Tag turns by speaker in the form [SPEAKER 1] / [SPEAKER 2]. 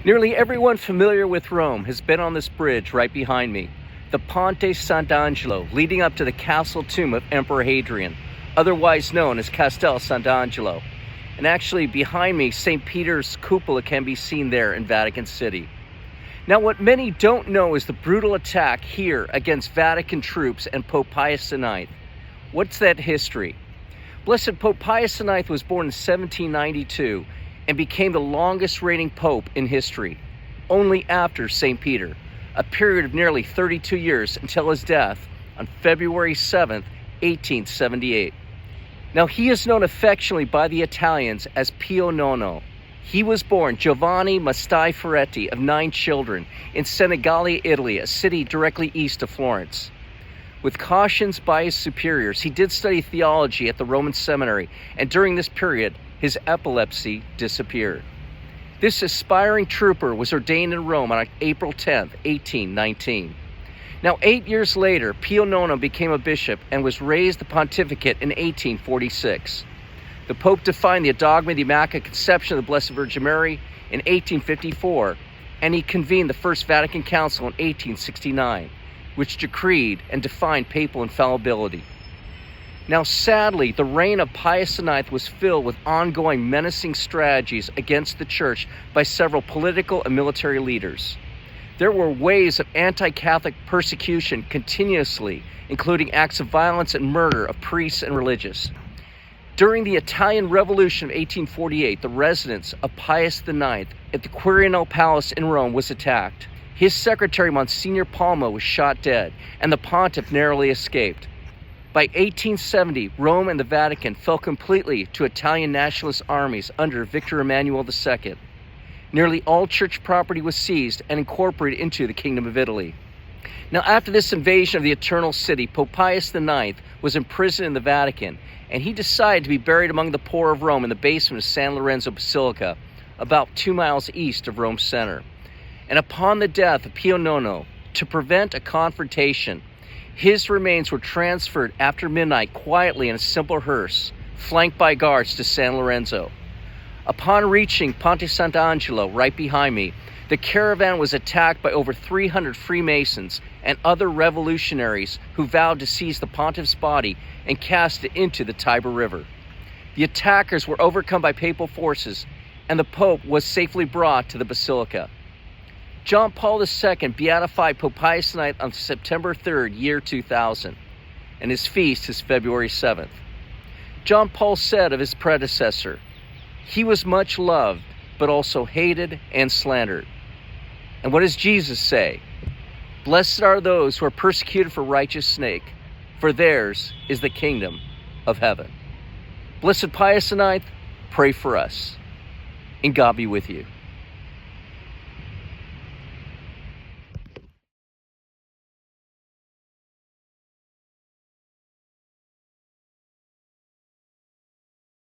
[SPEAKER 1] Nearly everyone familiar with Rome has been on this bridge right behind me, the Ponte Sant'Angelo, leading up to the castle tomb of Emperor Hadrian, otherwise known as Castel Sant'Angelo. And actually behind me, St. Peter's cupola can be seen there in Vatican City. Now, what many don't know is the brutal attack here against Vatican troops and Pope Pius IX. What's that history? Blessed Pope Pius IX was born in 1792 and became the longest reigning pope in history, only after St. Peter, a period of nearly 32 years until his death on February 7th, 1878. Now, he is known affectionately by the Italians as Pio Nono. He was born Giovanni Mastai Ferretti of 9 children in Senigallia, Italy, a city directly east of Florence. With cautions by his superiors, he did study theology at the Roman seminary, and during this period, his epilepsy disappeared. This aspiring trooper was ordained in Rome on April 10, 1819. Now, 8 years later, Pio Nono became a bishop and was raised the pontificate in 1846. The Pope defined the dogma of the Immaculate Conception of the Blessed Virgin Mary in 1854, and he convened the First Vatican Council in 1869, which decreed and defined papal infallibility. Now, sadly, the reign of Pius IX was filled with ongoing menacing strategies against the Church by several political and military leaders. There were waves of anti-Catholic persecution continuously, including acts of violence and murder of priests and religious. During the Italian Revolution of 1848, the residence of Pius IX at the Quirinal Palace in Rome was attacked. His secretary, Monsignor Palma, was shot dead, and the pontiff narrowly escaped. By 1870, Rome and the Vatican fell completely to Italian nationalist armies under Victor Emmanuel II. Nearly all church property was seized and incorporated into the Kingdom of Italy. Now, after this invasion of the Eternal City, Pope Pius IX was imprisoned in the Vatican, and he decided to be buried among the poor of Rome in the basement of San Lorenzo Basilica, about 2 miles east of Rome Center. And upon the death of Pio Nono, to prevent a confrontation, his remains were transferred after midnight quietly in a simple hearse, flanked by guards, to San Lorenzo. Upon reaching Ponte Sant'Angelo, right behind me, the caravan was attacked by over 300 Freemasons and other revolutionaries who vowed to seize the pontiff's body and cast it into the Tiber River. The attackers were overcome by papal forces, and the Pope was safely brought to the Basilica. John Paul II beatified Pope Pius IX on September 3rd, year 2000, and his feast is February 7th. John Paul said of his predecessor, "He was much loved, but also hated and slandered." And what does Jesus say? "Blessed are those who are persecuted for righteousness' sake, for theirs is the kingdom of heaven." Blessed Pius IX, pray for us. And God be with you.